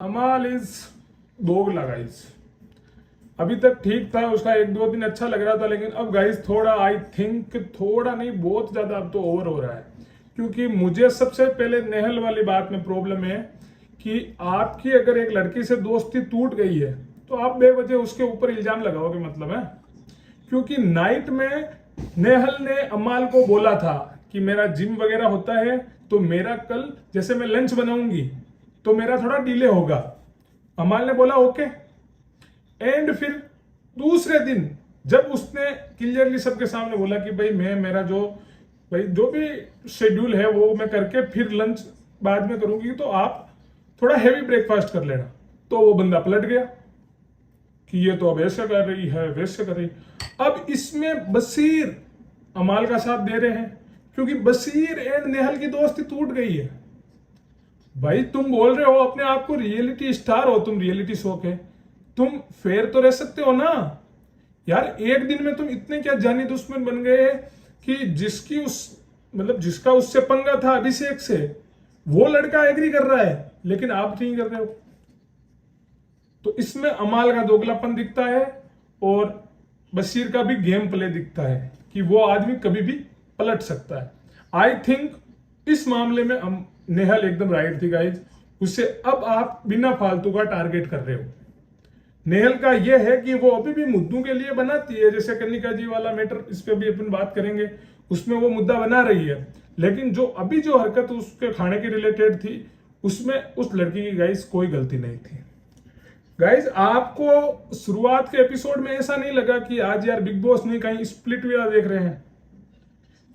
अमाल इज दोगला गाइस। अभी तक ठीक था, उसका 1-2 दिन अच्छा लग रहा था, लेकिन अब गाइस थोड़ा आई थिंक थोड़ा नहीं बहुत ज्यादा अब तो ओवर हो रहा है। क्योंकि मुझे सबसे पहले नेहल वाली बात में प्रॉब्लम है कि आपकी अगर एक लड़की से दोस्ती टूट गई है तो आप बेवजह उसके ऊपर इल्जाम लगाओगे, मतलब है। क्योंकि नाइट में नेहल ने अमाल को बोला था कि मेरा जिम वगैरह होता है तो मेरा कल जैसे मैं लंच बनाऊंगी तो मेरा थोड़ा डिले होगा। अमाल ने बोला ओके। एंड फिर दूसरे दिन जब उसने क्लियरली सबके सामने बोला कि भाई मैं मेरा जो भी शेड्यूल है वो मैं करके फिर लंच बाद में करूंगी, तो आप थोड़ा हैवी ब्रेकफास्ट कर लेना, तो वो बंदा पलट गया कि ये तो अब ऐसे कर रही है वैसे कर रही। अब इसमें बशीर अमाल का साथ दे रहे हैं क्योंकि बशीर एंड नेहल की दोस्ती टूट गई है। भाई तुम बोल रहे हो अपने आप को रियलिटी स्टार हो, तुम रियलिटी शो के, तुम फेयर तो रह सकते हो ना यार। एक दिन में तुम इतने क्या जानी दुश्मन बन गए कि जिसका उससे पंगा था अभिषेक से, वो लड़का एग्री कर रहा है लेकिन आप नहीं कर रहे हो। तो इसमें अमाल का दोगलापन दिखता है और बशीर का भी गेम प्ले दिखता है कि वो आदमी कभी भी पलट सकता है। आई थिंक इस मामले में नेहल एकदम राइट थी गाइज। उसे अब आप बिना फालतू का टारगेट कर रहे हो। नेहल का यह है कि वो अभी भी मुद्दों के लिए बनाती है, जैसे कनिका जी वाला मैटर, इस पे भी अपन बात करेंगे, उसमें वो मुद्दा बना रही है। लेकिन जो हरकत उसके खाने की रिलेटेड थी उसमें उस लड़की की गाइज कोई गलती नहीं थी। गाइज आपको शुरुआत के एपिसोड में ऐसा नहीं लगा कि आज यार बिग बॉस ने कहीं स्प्लिट विला देख रहे हैं?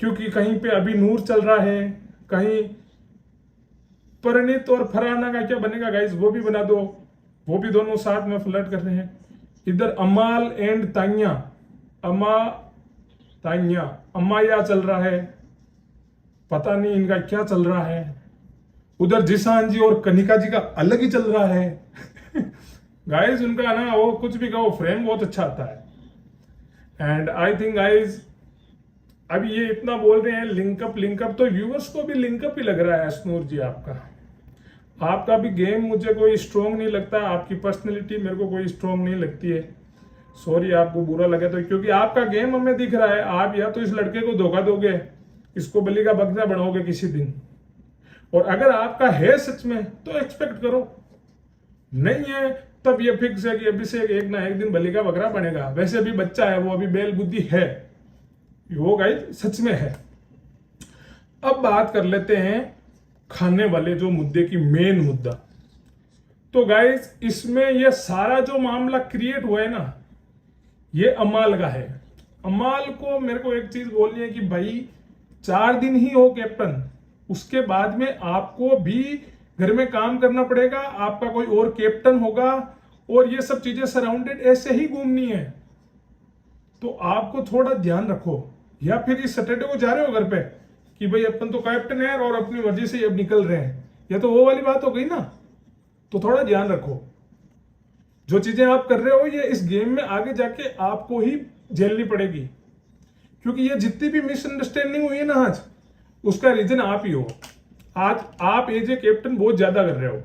क्योंकि कहीं पे अभी नूर चल रहा है, कहीं परिणीत और फरहाना का क्या बनेगा गाइज वो भी बना दो, वो भी दोनों साथ में फ्लर्ट कर रहे हैं। इधर अमाल एंड तान्या अमाया चल रहा है, पता नहीं इनका क्या चल रहा है। उधर जिशान जी और कनिका जी का अलग ही चल रहा है। गाइज उनका ना वो कुछ भी कहो फ्रेम बहुत अच्छा आता है। एंड आई थिंक गाइज अभी ये इतना बोल रहे हैं लिंकअप, तो व्यूअर्स को भी लिंकअप ही लग रहा है। स्नूर जी आपका भी गेम मुझे कोई स्ट्रॉन्ग नहीं लगता, आपकी पर्सनैलिटी मेरे को कोई स्ट्रॉन्ग नहीं लगती है। सॉरी आपको बुरा लगे तो, क्योंकि आपका गेम हमें दिख रहा है। आप या तो इस लड़के को धोखा दोगे, इसको बलि का बकरा बनाओगे किसी दिन, और अगर आपका है सच में तो एक्सपेक्ट करो, नहीं है तब ये फिक्स है कि अभिषेक एक ना एक दिन बलि का बकरा बनेगा। वैसे भी बच्चा है वो, अभी बेल बुद्धि है, वो गाइस सच में है। अब बात कर लेते हैं खाने वाले जो मुद्दे की मेन मुद्दा। तो गाइस इसमें ये सारा जो मामला क्रिएट हुआ है ना, ये अमाल का है। अमाल को मेरे को एक चीज बोलनी है कि भाई 4 दिन ही हो कैप्टन, उसके बाद में आपको भी घर में काम करना पड़ेगा, आपका कोई और कैप्टन होगा और ये सब चीजें सराउंडेड ऐसे ही घूमनी है। तो आपको थोड़ा ध्यान रखो। या फिर इस सैटरडे को जा रहे हो घर पे कि भाई अपन तो कैप्टन है और अपनी मर्जी से अब निकल रहे हैं, या तो वो वाली बात हो गई ना। तो थोड़ा ध्यान रखो, जो चीजें आप कर रहे हो ये इस गेम में आगे जाके आपको ही झेलनी पड़ेगी। क्योंकि ये जितनी भी मिसअंडरस्टैंडिंग हुई है ना आज, उसका रीजन आप ही हो। आज आप एज ए कैप्टन बहुत ज्यादा कर रहे हो।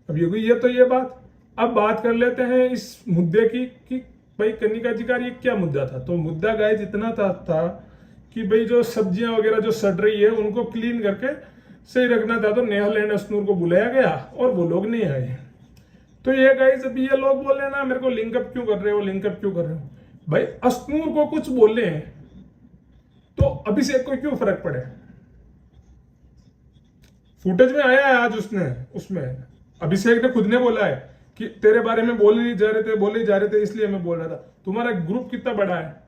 अब ये तो ये बात। अब बात कर लेते हैं इस मुद्दे की कि भाई कनिका जी का ये क्या मुद्दा था। तो मुद्दा गाइस इतना था कि भाई जो सब्जियां वगैरह जो सड़ रही है उनको क्लीन करके सही रखना था। तो नेहल एंड स्नूर को बुलाया गया और वो लोग नहीं आए। तो ये गाइस अभी ये लोग बोले ना मेरे को लिंकअप क्यों कर रहे हो। भाई स्नूर को कुछ बोले तो अभिषेक को क्यों फर्क पड़े? फुटेज में आया है आज उसमें अभिषेक ने खुद ने बोला है कि तेरे बारे में बोले ही जा रहे थे इसलिए मैं बोल रहा था। तुम्हारा ग्रुप कितना बड़ा है,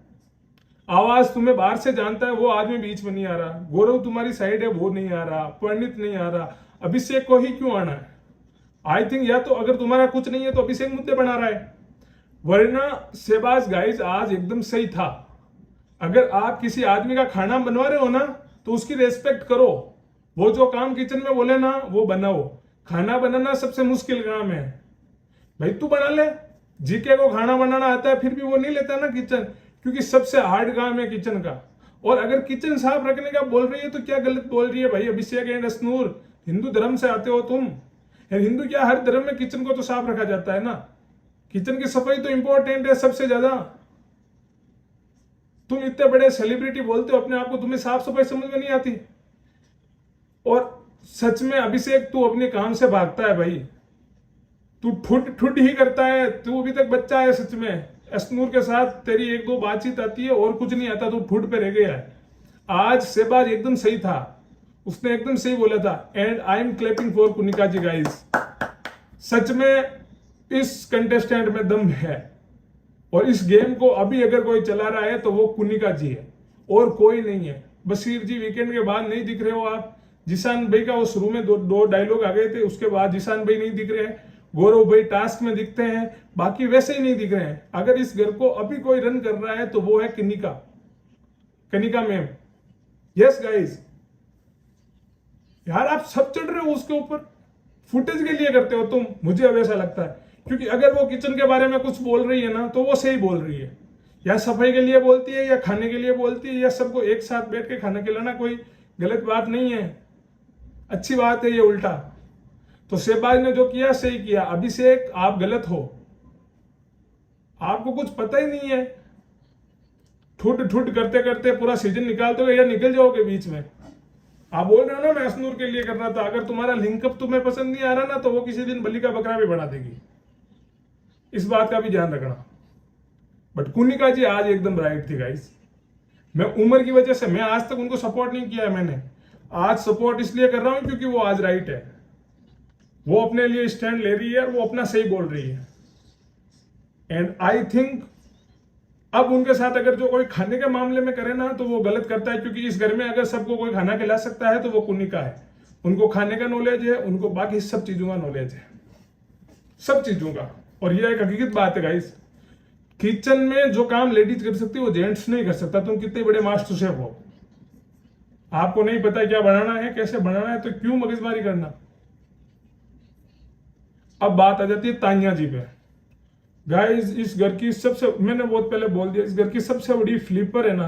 आवाज तुम्हें बाहर से जानता है, वो आदमी बीच में नहीं आ रहा। गौरव तुम्हारी साइड है, वो नहीं आ रहा, पंडित नहीं आ रहा, अभिषेक को ही क्यों आना है? आई थिंक या तो अगर तुम्हारा कुछ नहीं है तो अभिषेक मुद्दे बना रहा है, वरना शहबाज गाइज आज एकदम सही था। अगर आप किसी आदमी का खाना बनवा रहे हो ना तो उसकी रेस्पेक्ट करो। वो जो काम किचन में बोले ना वो बनाओ। खाना बनाना सबसे मुश्किल काम है। भाई तू बना ले, जीके को खाना बनाना आता है फिर भी वो नहीं लेता ना किचन, क्योंकि सबसे हार्ड काम है किचन का। और अगर किचन साफ रखने का बोल रही है तो क्या गलत बोल रही है भाई? अभिषेक एंड स्नूर, हिंदू धर्म से आते हो तुम, यार हिंदू क्या, हर धर्म में किचन को तो साफ रखा जाता है ना, किचन की सफाई तो इंपॉर्टेंट है सबसे ज्यादा। तुम इतने बड़े सेलिब्रिटी बोलते हो अपने आप को, तुम्हें साफ सफाई समझ में नहीं आती? और सच में अभिषेक, तू अपने काम से भागता है भाई, तू ठुड ठुड ही करता है, तू अभी तक बच्चा है सच में। एसनूर के साथ तेरी एक दो बातचीत आती है और कुछ नहीं आता, तू ठुड पे रह गया है। आज शहबाज एकदम सही था, उसने एकदम सही बोला था, and I am clapping for Kunika ji guys. सच में इस कंटेस्टेंट में दम है, और इस गेम को अभी अगर कोई चला रहा है तो वो कुनिका जी है और कोई नहीं है। बशीर जी वीकेंड के बाद नहीं दिख रहे हो आप, जिशान भाई का वो शुरू में दो डायलॉग आ गए थे, उसके बाद जिशान भाई नहीं दिख रहे हैं, गौरव भाई टास्क में दिखते हैं, बाकी वैसे ही नहीं दिख रहे हैं। अगर इस घर को अभी कोई रन कर रहा है तो वो है कनिका मैम। यस गाइस, यार आप सब चढ़ रहे हो उसके ऊपर, फुटेज के लिए करते हो तुम, मुझे अब ऐसा लगता है। क्योंकि अगर वो किचन के बारे में कुछ बोल रही है ना तो वो सही बोल रही है, या सफाई के लिए बोलती है या खाने के लिए बोलती है, या सबको एक साथ बैठ के खाना खिलाना कोई गलत बात नहीं है, अच्छी बात है ये उल्टा। तो शहबाज ने जो किया सही किया। अभिषेक आप गलत हो, आपको कुछ पता ही नहीं है, ठुट ठुट करते करते पूरा सीजन निकालते हो या निकल जाओगे बीच में। आप बोल रहे हो ना मैं एसनूर के लिए कर रहा था, अगर तुम्हारा लिंकअप तुम्हें पसंद नहीं आ रहा ना तो वो किसी दिन बलि का बकरा भी बना देगी, इस बात का भी ध्यान रखना। बट कुनिका जी आज एकदम राइट थी गाइस। मैं उम्र की वजह से मैं आज तक उनको सपोर्ट नहीं किया है, मैंने आज सपोर्ट इसलिए कर रहा हूं क्योंकि वो आज राइट है, वो अपने लिए स्टैंड ले रही है, वो अपना सही बोल रही है। एंड आई थिंक अब उनके साथ अगर जो कोई खाने के मामले में करे ना तो वो गलत करता है, क्योंकि इस घर में अगर सबको कोई खाना खिला सकता है तो वो कुनिका है। उनको खाने का नॉलेज है, उनको बाकी सब चीजों का नॉलेज है, सब चीजों का। और ये एक हकीकत बात है गाइस, किचन में जो काम लेडीज कर सकती है वो जेंट्स नहीं कर सकता। तुम कितने बड़े मास्टर शेफ हो, आपको नहीं पता क्या बनाना है कैसे बनाना है, तो क्यों मगजमारी करना। अब बात आ जाती है तानिया जी पे। गाइस इस घर की सबसे, मैंने बहुत पहले बोल दिया, इस घर की सबसे बड़ी फ्लिपर है ना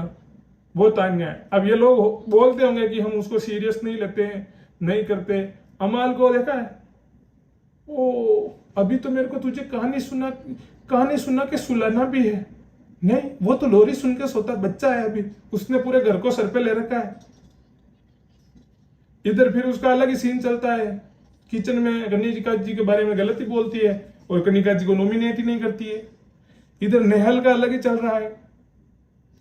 वो तानिया है। अब ये लोग बोलते होंगे कि हम उसको सीरियस नहीं लेते हैं, नहीं करते। अमाल को देखा है, ओ अभी तो मेरे को तुझे कहानी सुना के सुलाना भी है। नहीं, वो तो लोरी सुन के सोता बच्चा है अभी, उसने पूरे घर को सर पे ले रखा है। इधर फिर उसका अलग ही सीन चलता है, किचन में कनिका जी के बारे में गलती बोलती है और कनिका जी को नॉमिनेट ही नहीं करती है। इधर नेहल का अलग ही चल रहा है,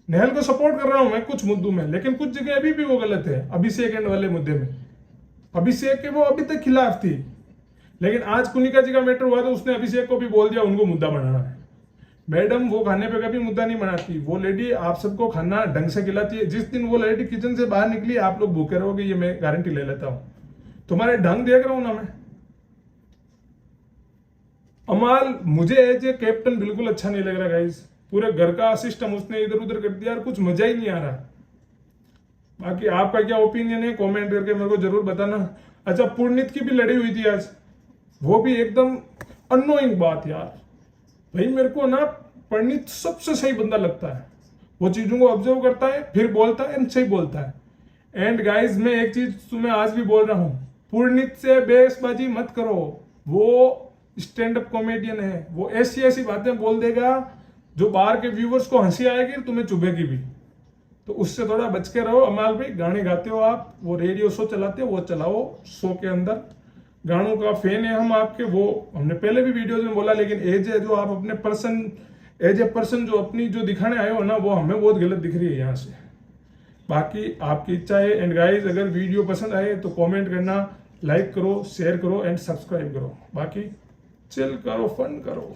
नेहल को सपोर्ट कर रहा हूं मैं कुछ मुद्दों में, लेकिन कुछ जगह अभी भी वो गलत है। अभिषेक एंड वाले मुद्दे में अभिषेक के वो अभी तक खिलाफ थी, लेकिन आज कुनिका जी का मैटर हुआ तो उसने अभिषेक को भी बोल दिया उनको मुद्दा बनाना है। मैडम वो खाने पे कभी मुद्दा नहीं बनाती, वो लेडी आप सबको खाना ढंग से खिलाती है। जिस दिन वो लेडी किचन से बाहर निकली आप लोग भूखे रहोगे, ये मैं गारंटी ले लेता हूं। तुम्हारे ढंग देख रहा हूं ना मैं। अमाल मुझे एज ए कैप्टन बिल्कुल अच्छा नहीं लग रहा गाइस, पूरे घर का सिस्टम उसने इधर उधर कर दिया और कुछ मजा ही नहीं आ रहा। बाकी आपका क्या ओपिनियन है कमेंट करके मेरे को जरूर बताना। अच्छा, पुरनीत की भी लड़ी हुई थी आज, वो भी एकदम अनोइंग बात यार। भाई मेरे को ना पुरनीत सबसे सही बंदा लगता है, वो चीजों को ऑब्जर्व करता है फिर बोलता है एंड सही बोलता है। एंड गाइस मैं एक चीज तुम्हें आज भी बोल रहा हूं, पुरनीत से बेसबाजी मत करो, वो स्टैंड अप कॉमेडियन है, वो ऐसी ऐसी बातें बोल देगा जो बाहर के व्यूवर्स को हंसी आएगी तुम्हें चुभेगी भी, तो उससे थोड़ा बच के रहो। अमाल भाई गाने गाते हो आप, वो रेडियो शो चलाते हो वो चलाओ, शो के अंदर गानों का फैन है हम आपके, वो हमने पहले भी वीडियोज में बोला, लेकिन एज ए जो आप अपने एज ए पर्सन जो अपनी जो दिखाने आए हो ना वो हमें बहुत गलत दिख रही है यहाँ से। बाकी आपकी इच्छा है। एंड गाइस अगर वीडियो पसंद आए तो कमेंट करना, लाइक करो, शेयर करो एंड सब्सक्राइब करो। बाकी चिल करो, फन करो।